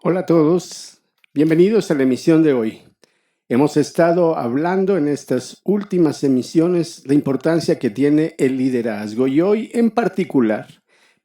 Hola a todos, bienvenidos a la emisión de hoy. Hemos estado hablando en estas últimas emisiones la importancia que tiene el liderazgo y hoy en particular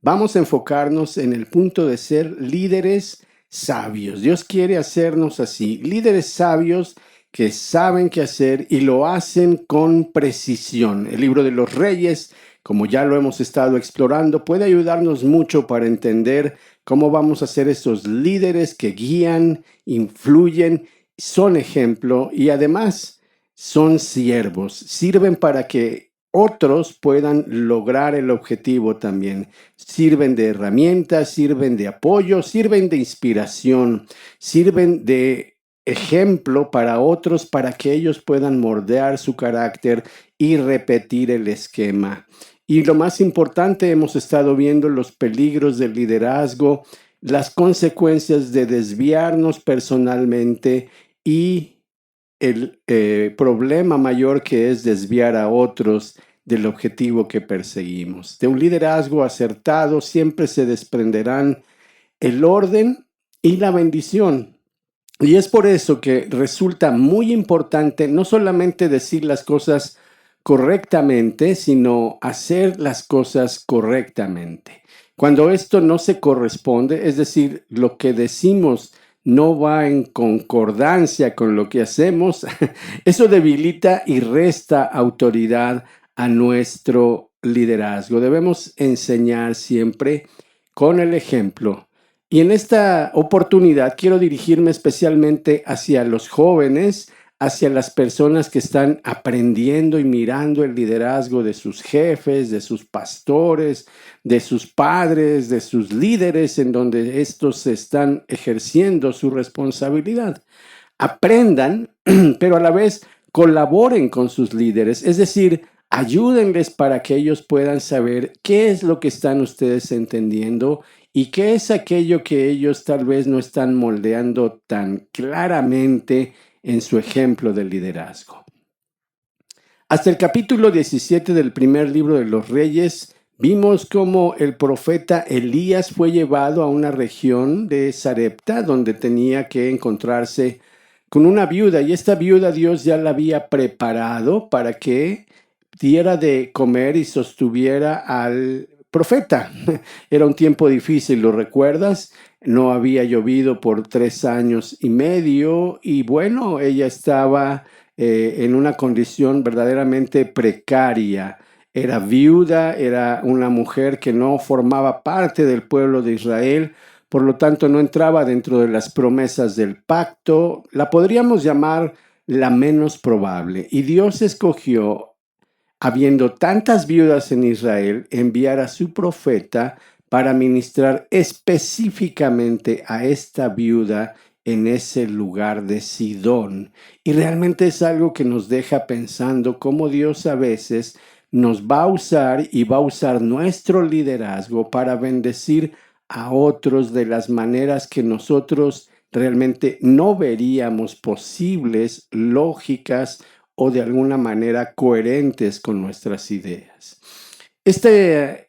vamos a enfocarnos en el punto de ser líderes sabios. Dios quiere hacernos así, líderes sabios que saben qué hacer y lo hacen con precisión. El libro de los Reyes, como ya lo hemos estado explorando, puede ayudarnos mucho para entender cómo vamos a ser esos líderes que guían, influyen, son ejemplo y además son siervos. Sirven para que otros puedan lograr el objetivo también. Sirven de herramientas, sirven de apoyo, sirven de inspiración, sirven de ejemplo para otros para que ellos puedan moldear su carácter y repetir el esquema. Y lo más importante, hemos estado viendo los peligros del liderazgo, las consecuencias de desviarnos personalmente y el problema mayor que es desviar a otros del objetivo que perseguimos. De un liderazgo acertado siempre se desprenderán el orden y la bendición. Y es por eso que resulta muy importante no solamente decir las cosas correctamente, sino hacer las cosas correctamente. Cuando esto no se corresponde, es decir, lo que decimos no va en concordancia con lo que hacemos, eso debilita y resta autoridad a nuestro liderazgo. Debemos enseñar siempre con el ejemplo. Y en esta oportunidad quiero dirigirme especialmente hacia los jóvenes, hacia las personas que están aprendiendo y mirando el liderazgo de sus jefes, de sus pastores, de sus padres, de sus líderes en donde estos están ejerciendo su responsabilidad. Aprendan, pero a la vez colaboren con sus líderes, es decir, ayúdenles para que ellos puedan saber qué es lo que están ustedes entendiendo y qué es aquello que ellos tal vez no están moldeando tan claramente en su ejemplo de liderazgo. Hasta el capítulo 17 del primer libro de los Reyes, vimos cómo el profeta Elías fue llevado a una región de Sarepta, donde tenía que encontrarse con una viuda, y esta viuda Dios ya la había preparado para que diera de comer y sostuviera al profeta. Era un tiempo difícil, ¿lo recuerdas? No había llovido por 3 años y medio y bueno, ella estaba en una condición verdaderamente precaria. Era viuda, era una mujer que no formaba parte del pueblo de Israel, por lo tanto no entraba dentro de las promesas del pacto. La podríamos llamar la menos probable. Y Dios escogió, habiendo tantas viudas en Israel, enviar a su profeta para ministrar específicamente a esta viuda en ese lugar de Sidón. Y realmente es algo que nos deja pensando cómo Dios a veces nos va a usar y va a usar nuestro liderazgo para bendecir a otros de las maneras que nosotros realmente no veríamos posibles, lógicas o de alguna manera coherentes con nuestras ideas. Este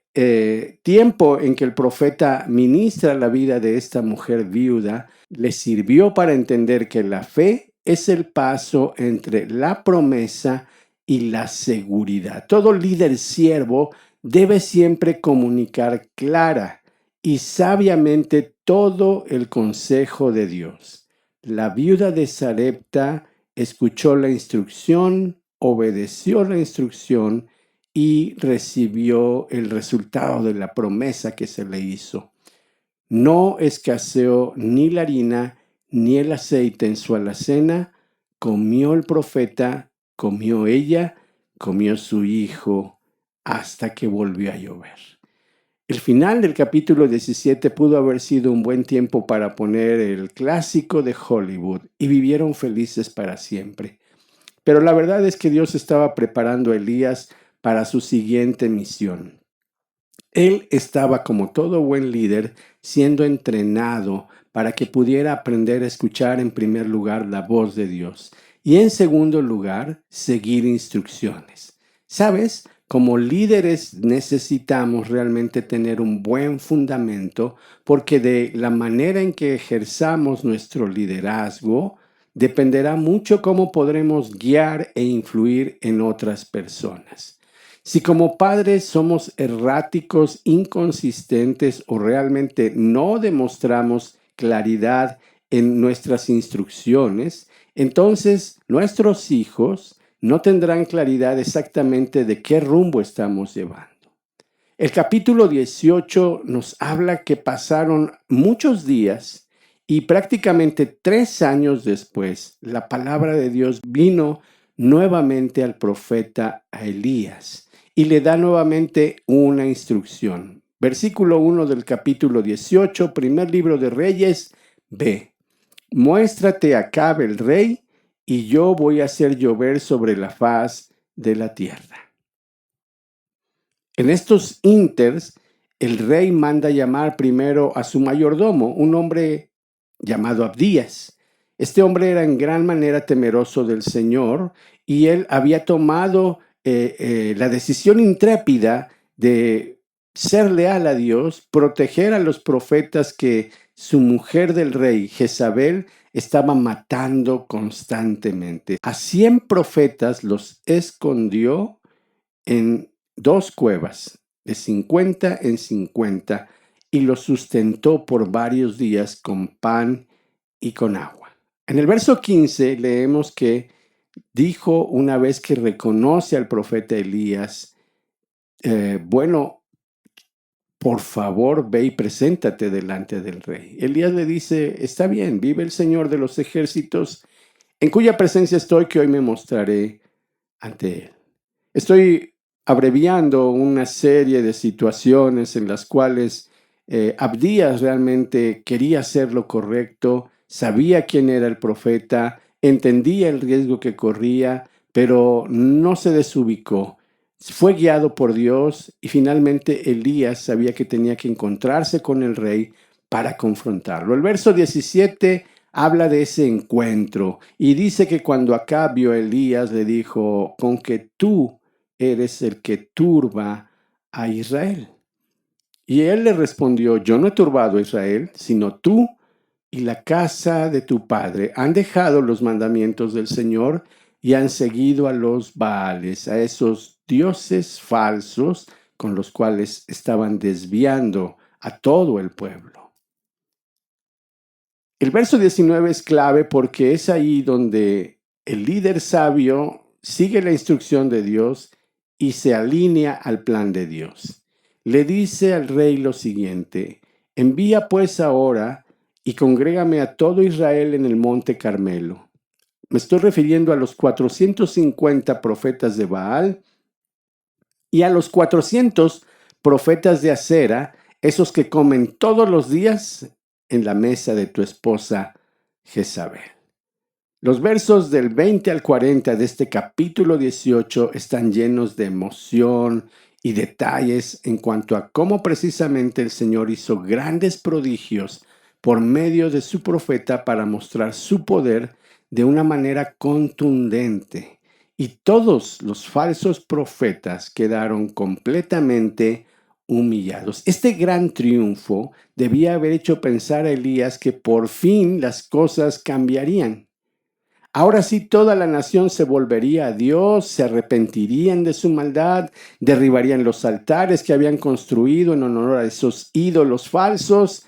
tiempo en que el profeta ministra la vida de esta mujer viuda le sirvió para entender que la fe es el paso entre la promesa y la seguridad. Todo líder siervo debe siempre comunicar clara y sabiamente todo el consejo de Dios. La viuda de Sarepta escuchó la instrucción, obedeció la instrucción y recibió el resultado de la promesa que se le hizo. No escaseó ni la harina ni el aceite en su alacena. Comió el profeta, comió ella, comió su hijo, hasta que volvió a llover. El final del capítulo 17 pudo haber sido un buen tiempo para poner el clásico de Hollywood y vivieron felices para siempre. Pero la verdad es que Dios estaba preparando a Elías para su siguiente misión. Él estaba, como todo buen líder, siendo entrenado para que pudiera aprender a escuchar en primer lugar la voz de Dios y en segundo lugar, seguir instrucciones. ¿Sabes? como líderes necesitamos realmente tener un buen fundamento, porque de la manera en que ejerzamos nuestro liderazgo dependerá mucho cómo podremos guiar e influir en otras personas. Si como padres somos erráticos, inconsistentes o realmente no demostramos claridad en nuestras instrucciones, entonces nuestros hijos no tendrán claridad exactamente de qué rumbo estamos llevando. El capítulo 18 nos habla que pasaron muchos días y prácticamente 3 años después, la palabra de Dios vino nuevamente al profeta a Elías y le da nuevamente una instrucción. Versículo 1 del capítulo 18, primer libro de Reyes, ve, muéstrate a Acab el rey y yo voy a hacer llover sobre la faz de la tierra. En estos inters, el rey manda llamar primero a su mayordomo, un hombre llamado Abdías. Este hombre era en gran manera temeroso del Señor y él había tomado la decisión intrépida de ser leal a Dios, proteger a los profetas que su mujer del rey, Jezabel, estaba matando constantemente. A 100 profetas los escondió en 2 cuevas, de 50 en 50, y los sustentó por varios días con pan y con agua. En el verso 15 leemos que dijo una vez que reconoce al profeta Elías, bueno, por favor, ve y preséntate delante del rey. Elías le dice, está bien, vive el Señor de los ejércitos, en cuya presencia estoy, que hoy me mostraré ante él. Estoy abreviando una serie de situaciones en las cuales Abdías realmente quería hacer lo correcto, sabía quién era el profeta, entendía el riesgo que corría, pero no se desubicó. Fue guiado por Dios y finalmente Elías sabía que tenía que encontrarse con el rey para confrontarlo. El verso 17 habla de ese encuentro y dice que cuando Acab vio a Elías le dijo, con que tú eres el que turba a Israel. Y él le respondió, yo no he turbado a Israel, sino tú y la casa de tu padre han dejado los mandamientos del Señor y han seguido a los Baales, a esos dioses falsos con los cuales estaban desviando a todo el pueblo. El verso 19 es clave porque es ahí donde el líder sabio sigue la instrucción de Dios y se alinea al plan de Dios. Le dice al rey lo siguiente, envía pues ahora y congrégame a todo Israel en el monte Carmelo. Me estoy refiriendo a los 450 profetas de Baal y a los 400 profetas de Acera, esos que comen todos los días en la mesa de tu esposa Jezabel. Los versos del 20 al 40 de este capítulo 18 están llenos de emoción y detalles en cuanto a cómo precisamente el Señor hizo grandes prodigios por medio de su profeta para mostrar su poder de una manera contundente. Y todos los falsos profetas quedaron completamente humillados. Este gran triunfo debía haber hecho pensar a Elías que por fin las cosas cambiarían. Ahora sí toda la nación se volvería a Dios, se arrepentirían de su maldad, derribarían los altares que habían construido en honor a esos ídolos falsos.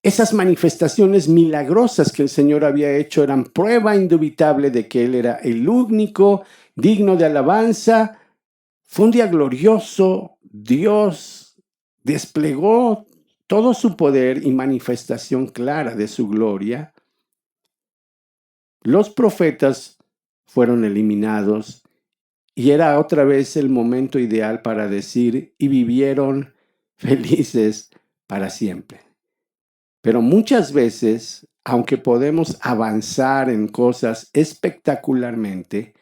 Esas manifestaciones milagrosas que el Señor había hecho eran prueba indubitable de que Él era el único digno de alabanza. Fue un día glorioso. Dios desplegó todo su poder y manifestación clara de su gloria. Los profetas fueron eliminados y era otra vez el momento ideal para decir, y vivieron felices para siempre. Pero muchas veces, aunque podemos avanzar en cosas espectacularmente,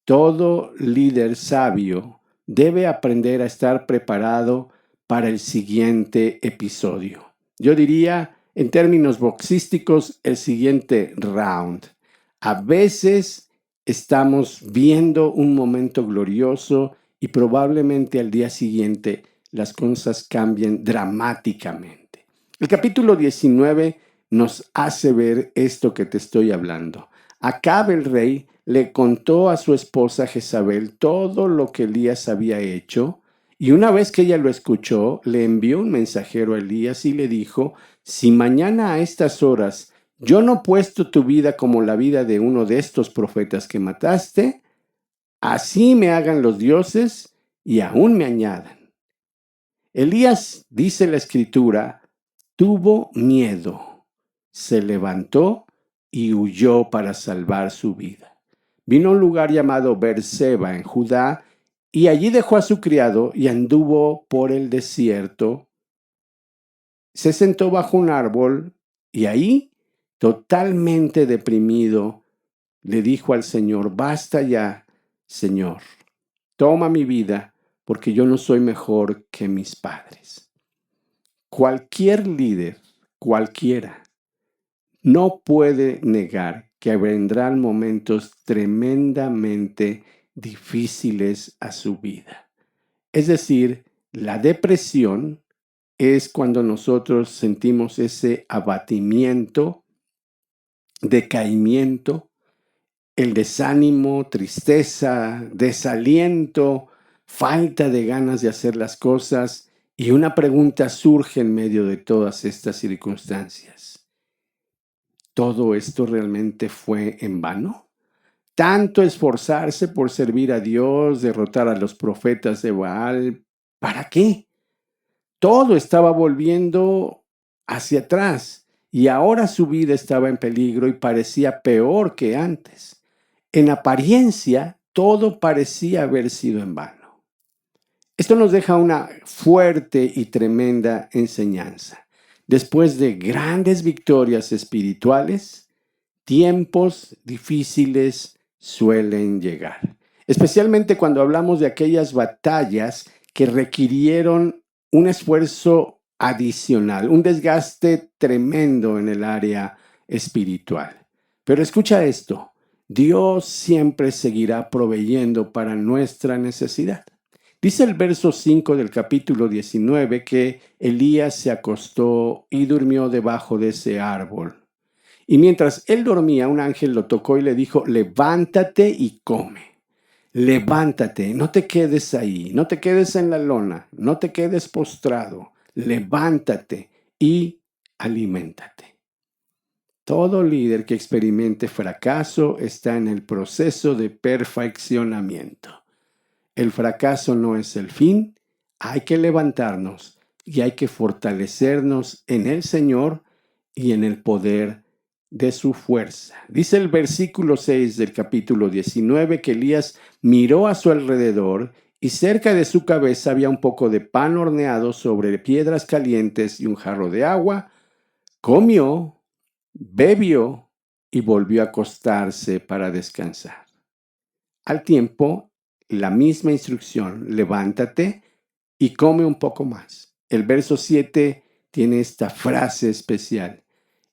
todo líder sabio debe aprender a estar preparado para el siguiente episodio. Yo diría, en términos boxísticos, el siguiente round. A veces estamos viendo un momento glorioso y probablemente al día siguiente las cosas cambien dramáticamente. El capítulo 19 nos hace ver esto que te estoy hablando. Acab el rey le contó a su esposa Jezabel todo lo que Elías había hecho, y una vez que ella lo escuchó, le envió un mensajero a Elías y le dijo: si mañana a estas horas yo no he puesto tu vida como la vida de uno de estos profetas que mataste, así me hagan los dioses y aún me añadan. Elías, dice la escritura, tuvo miedo, se levantó y huyó para salvar su vida. Vino a un lugar llamado Beerseba en Judá, y allí dejó a su criado y anduvo por el desierto. Se sentó bajo un árbol y ahí, totalmente deprimido, le dijo al Señor: basta ya, Señor, toma mi vida, porque yo no soy mejor que mis padres. Cualquier líder, cualquiera, no puede negar que vendrán momentos tremendamente difíciles a su vida. Es decir, la depresión es cuando nosotros sentimos ese abatimiento, decaimiento, el desánimo, tristeza, desaliento, falta de ganas de hacer las cosas, y una pregunta surge en medio de todas estas circunstancias: ¿todo esto realmente fue en vano? Tanto esforzarse por servir a Dios, derrotar a los profetas de Baal, ¿para qué? Todo estaba volviendo hacia atrás y ahora su vida estaba en peligro y parecía peor que antes. En apariencia, todo parecía haber sido en vano. Esto nos deja una fuerte y tremenda enseñanza. Después de grandes victorias espirituales, tiempos difíciles suelen llegar, especialmente cuando hablamos de aquellas batallas que requirieron un esfuerzo adicional, un desgaste tremendo en el área espiritual. Pero escucha esto: Dios siempre seguirá proveyendo para nuestra necesidad. Dice el verso 5 del capítulo 19 que Elías se acostó y durmió debajo de ese árbol. Y mientras él dormía, un ángel lo tocó y le dijo: levántate y come. Levántate, no te quedes ahí, no te quedes en la lona, no te quedes postrado. Levántate y aliméntate. Todo líder que experimente fracaso está en el proceso de perfeccionamiento. El fracaso no es el fin, hay que levantarnos y hay que fortalecernos en el Señor y en el poder de su fuerza. Dice el versículo 6 del capítulo 19 que Elías miró a su alrededor y cerca de su cabeza había un poco de pan horneado sobre piedras calientes y un jarro de agua. Comió, bebió y volvió a acostarse para descansar. Al tiempo, la misma instrucción: levántate y come un poco más. El verso 7 tiene esta frase especial: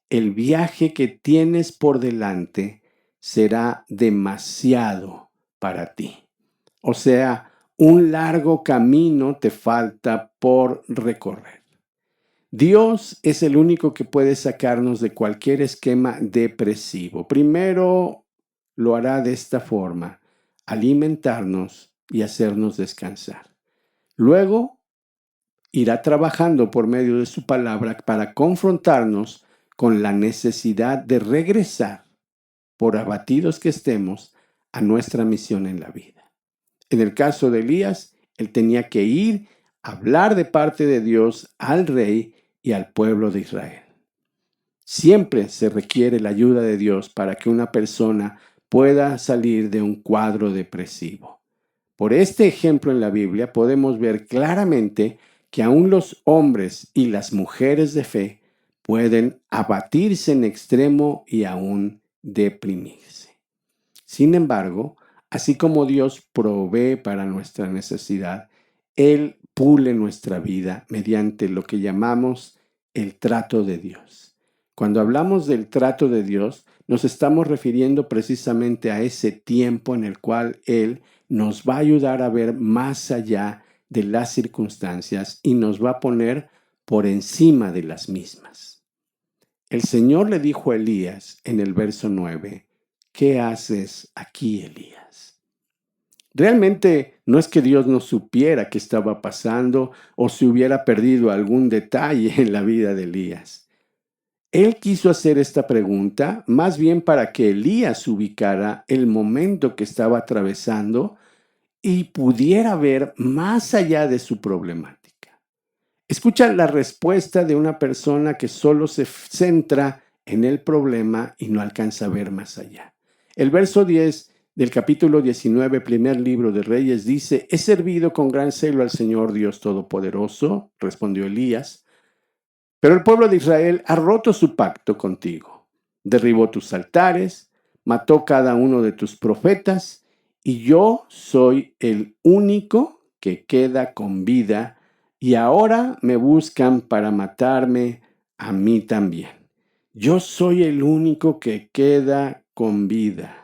el viaje que tienes por delante será demasiado para ti. O sea, un largo camino te falta por recorrer. Dios es el único que puede sacarnos de cualquier esquema depresivo. Primero lo hará de esta forma: alimentarnos y hacernos descansar. Luego irá trabajando por medio de su palabra para confrontarnos con la necesidad de regresar, por abatidos que estemos, a nuestra misión en la vida. En el caso de Elías, él tenía que ir a hablar de parte de Dios al rey y al pueblo de Israel. Siempre se requiere la ayuda de Dios para que una persona pueda salir de un cuadro depresivo. Por este ejemplo en la Biblia podemos ver claramente que aún los hombres y las mujeres de fe pueden abatirse en extremo y aún deprimirse. Sin embargo, así como Dios provee para nuestra necesidad, Él pule nuestra vida mediante lo que llamamos el trato de Dios. Cuando hablamos del trato de Dios, nos estamos refiriendo precisamente a ese tiempo en el cual Él nos va a ayudar a ver más allá de las circunstancias y nos va a poner por encima de las mismas. El Señor le dijo a Elías en el verso 9, ¿qué haces aquí, Elías? Realmente no es que Dios no supiera qué estaba pasando o se hubiera perdido algún detalle en la vida de Elías. Él quiso hacer esta pregunta más bien para que Elías ubicara el momento que estaba atravesando y pudiera ver más allá de su problemática. Escucha la respuesta de una persona que solo se centra en el problema y no alcanza a ver más allá. El verso 10 del capítulo 19, primer libro de Reyes, dice: «He servido con gran celo al Señor Dios Todopoderoso», respondió Elías, «pero el pueblo de Israel ha roto su pacto contigo. Derribó tus altares, mató cada uno de tus profetas, y yo soy el único que queda con vida, y ahora me buscan para matarme a mí también. Yo soy el único que queda con vida».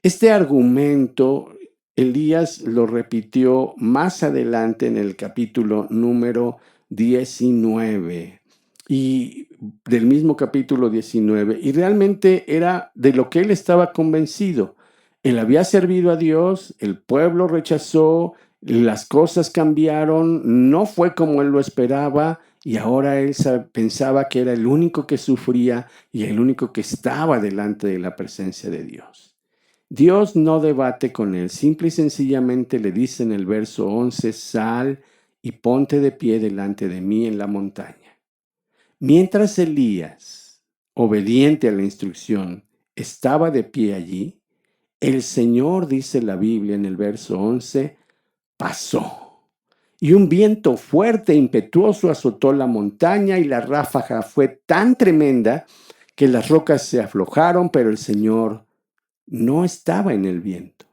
Este argumento Elías lo repitió más adelante en el capítulo número 19 y del mismo capítulo 19, y realmente era de lo que él estaba convencido. Él había servido a Dios, el pueblo rechazó, las cosas cambiaron, no fue como él lo esperaba, y ahora él pensaba que era el único que sufría y el único que estaba delante de la presencia de Dios. Dios no debate con él, simple y sencillamente le dice en el verso 11, «Sal y ponte de pie delante de mí en la montaña». Mientras Elías, obediente a la instrucción, estaba de pie allí, el Señor, dice la Biblia en el verso 11, pasó. Y un viento fuerte e impetuoso azotó la montaña y la ráfaga fue tan tremenda que las rocas se aflojaron, pero el Señor no estaba en el viento.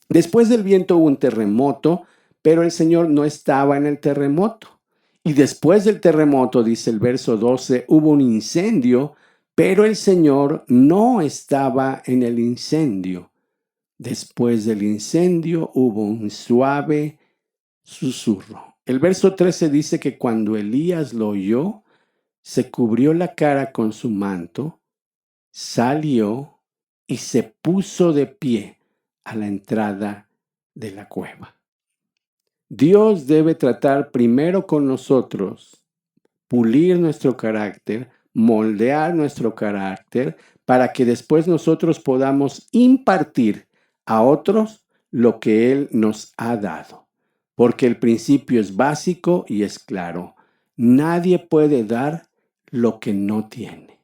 Después del viento hubo un terremoto, pero el Señor no estaba en el terremoto. Y después del terremoto, dice el verso 12, hubo un incendio, pero el Señor no estaba en el incendio. Después del incendio hubo un suave susurro. El verso 13 dice que cuando Elías lo oyó, se cubrió la cara con su manto, salió y se puso de pie a la entrada de la cueva. Dios debe tratar primero con nosotros, pulir nuestro carácter, moldear nuestro carácter, para que después nosotros podamos impartir a otros lo que Él nos ha dado. Porque el principio es básico y es claro. Nadie puede dar lo que no tiene.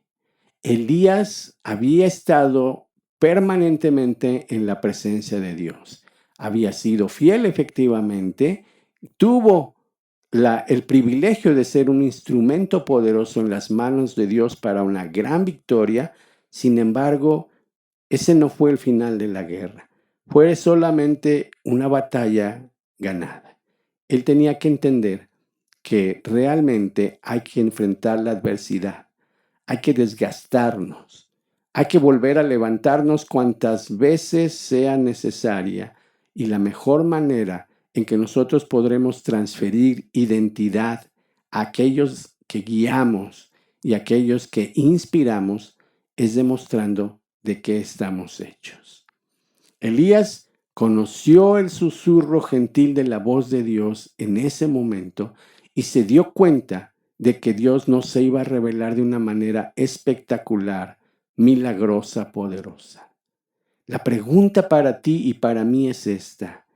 Elías había estado permanentemente en la presencia de Dios. Había sido fiel efectivamente, tuvo el privilegio de ser un instrumento poderoso en las manos de Dios para una gran victoria. Sin embargo, ese no fue el final de la guerra. Fue solamente una batalla ganada. Él tenía que entender que realmente hay que enfrentar la adversidad. Hay que desgastarnos. Hay que volver a levantarnos cuantas veces sea necesaria. Y la mejor manera en que nosotros podremos transferir identidad a aquellos que guiamos y a aquellos que inspiramos es demostrando de qué estamos hechos. Elías conoció el susurro gentil de la voz de Dios en ese momento y se dio cuenta de que Dios no se iba a revelar de una manera espectacular, milagrosa, poderosa. La pregunta para ti y para mí es esta: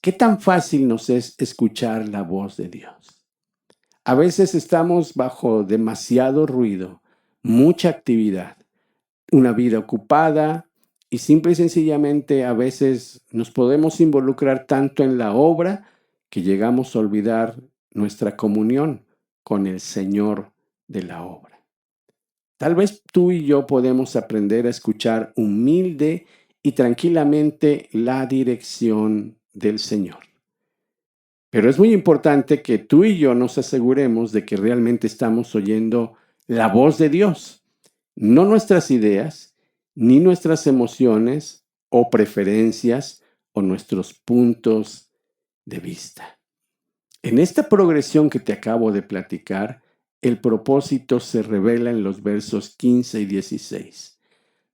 ¿qué tan fácil nos es escuchar la voz de Dios? A veces estamos bajo demasiado ruido, mucha actividad, una vida ocupada y simple y sencillamente a veces nos podemos involucrar tanto en la obra que llegamos a olvidar nuestra comunión con el Señor de la obra. Tal vez tú y yo podemos aprender a escuchar humilde y tranquilamente la dirección del Señor. Pero es muy importante que tú y yo nos aseguremos de que realmente estamos oyendo la voz de Dios, no nuestras ideas, ni nuestras emociones o preferencias o nuestros puntos de vista. En esta progresión que te acabo de platicar, el propósito se revela en los versos 15 y 16.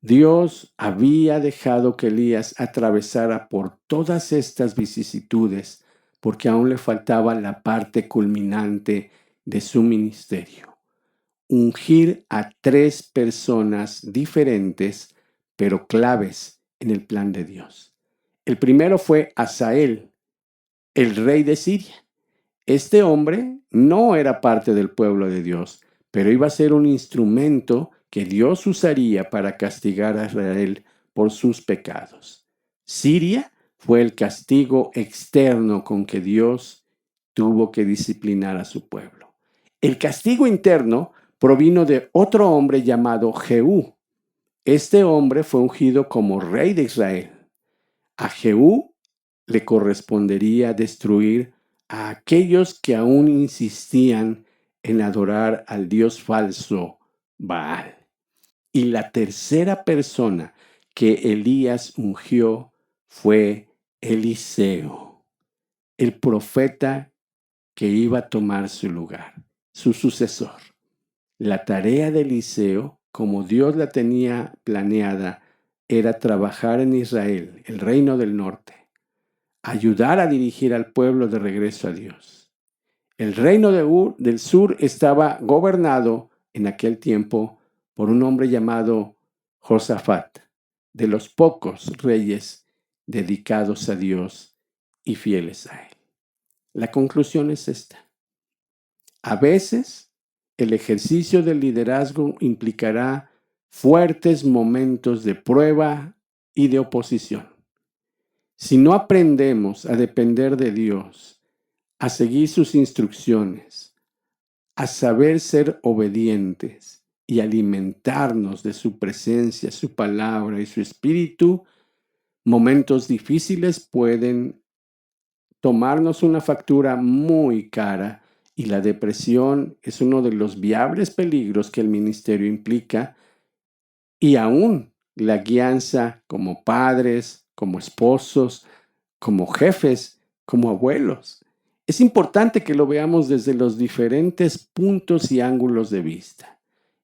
Dios había dejado que Elías atravesara por todas estas vicisitudes porque aún le faltaba la parte culminante de su ministerio: ungir a 3 personas diferentes, pero claves en el plan de Dios. El primero fue Hazael, el rey de Siria. Este hombre no era parte del pueblo de Dios, pero iba a ser un instrumento que Dios usaría para castigar a Israel por sus pecados. Siria fue el castigo externo con que Dios tuvo que disciplinar a su pueblo. El castigo interno provino de otro hombre llamado Jehú. Este hombre fue ungido como rey de Israel. A Jehú le correspondería destruir a aquellos que aún insistían en adorar al dios falso Baal. Y la tercera persona que Elías ungió fue Eliseo, el profeta que iba a tomar su lugar, su sucesor. La tarea de Eliseo, como Dios la tenía planeada, era trabajar en Israel, el reino del norte, ayudar a dirigir al pueblo de regreso a Dios. El reino del sur estaba gobernado en aquel tiempo por un hombre llamado Josafat, de los pocos reyes dedicados a Dios y fieles a él. La conclusión es esta: a veces el ejercicio del liderazgo implicará fuertes momentos de prueba y de oposición. Si no aprendemos a depender de Dios, a seguir sus instrucciones, a saber ser obedientes y alimentarnos de su presencia, su palabra y su espíritu, momentos difíciles pueden tomarnos una factura muy cara, y la depresión es uno de los viables peligros que el ministerio implica, y aún la guianza como padres, como esposos, como jefes, como abuelos. Es importante que lo veamos desde los diferentes puntos y ángulos de vista.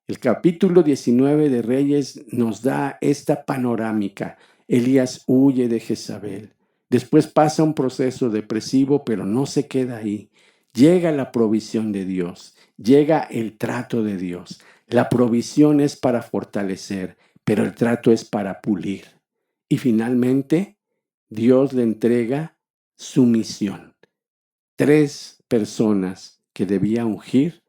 El capítulo 19 de Reyes nos da esta panorámica. Elías huye de Jezabel. Después pasa un proceso depresivo, pero no se queda ahí. Llega la provisión de Dios, llega el trato de Dios. La provisión es para fortalecer, pero el trato es para pulir. Y finalmente, Dios le entrega su misión. 3 personas que debía ungir,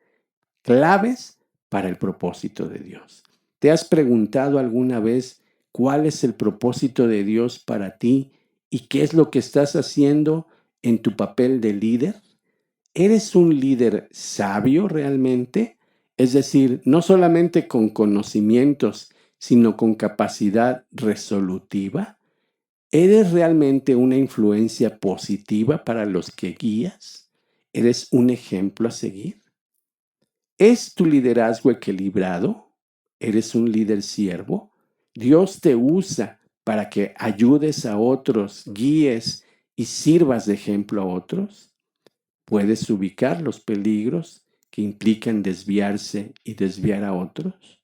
claves para el propósito de Dios. ¿Te has preguntado alguna vez cuál es el propósito de Dios para ti y qué es lo que estás haciendo en tu papel de líder? ¿Eres un líder sabio realmente? Es decir, no solamente con conocimientos, sino con capacidad resolutiva. ¿Eres realmente una influencia positiva para los que guías? ¿Eres un ejemplo a seguir? ¿Es tu liderazgo equilibrado? ¿Eres un líder siervo? ¿Dios te usa para que ayudes a otros, guíes y sirvas de ejemplo a otros? ¿Puedes ubicar los peligros que implican desviarse y desviar a otros?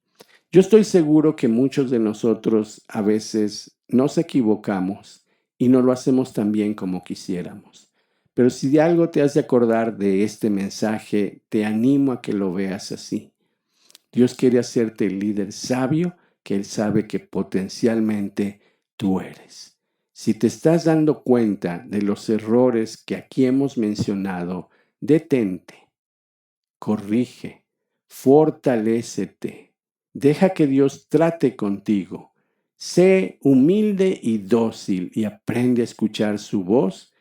Yo estoy seguro que muchos de nosotros a veces nos equivocamos y no lo hacemos tan bien como quisiéramos. Pero si de algo te has de acordar de este mensaje, te animo a que lo veas así. Dios quiere hacerte el líder sabio que Él sabe que potencialmente tú eres. Si te estás dando cuenta de los errores que aquí hemos mencionado, detente, corrige, fortalécete, deja que Dios trate contigo. Sé humilde y dócil y aprende a escuchar su voz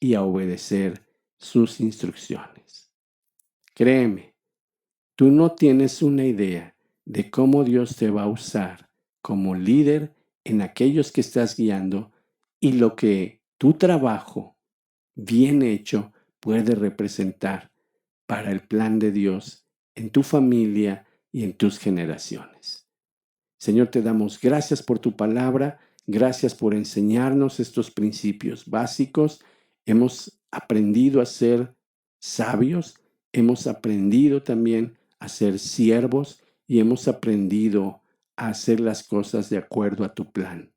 y a obedecer sus instrucciones. Créeme, tú no tienes una idea de cómo Dios te va a usar como líder en aquellos que estás guiando y lo que tu trabajo bien hecho puede representar para el plan de Dios en tu familia y en tus generaciones. Señor, te damos gracias por tu palabra, Gracias por enseñarnos estos principios básicos. Hemos aprendido a ser sabios, hemos aprendido también a ser siervos y hemos aprendido a hacer las cosas de acuerdo a tu plan.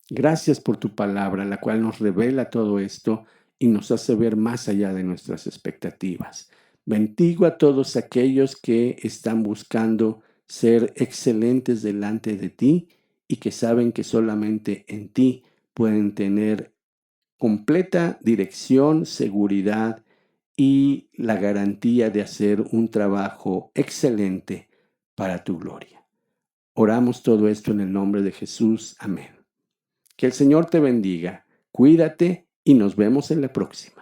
Gracias por tu palabra, la cual nos revela todo esto y nos hace ver más allá de nuestras expectativas. Bendigo a todos aquellos que están buscando ser excelentes delante de ti y que saben que solamente en ti pueden tener completa dirección, seguridad y la garantía de hacer un trabajo excelente para tu gloria. Oramos todo esto en el nombre de Jesús. Amén. Que el Señor te bendiga. Cuídate y nos vemos en la próxima.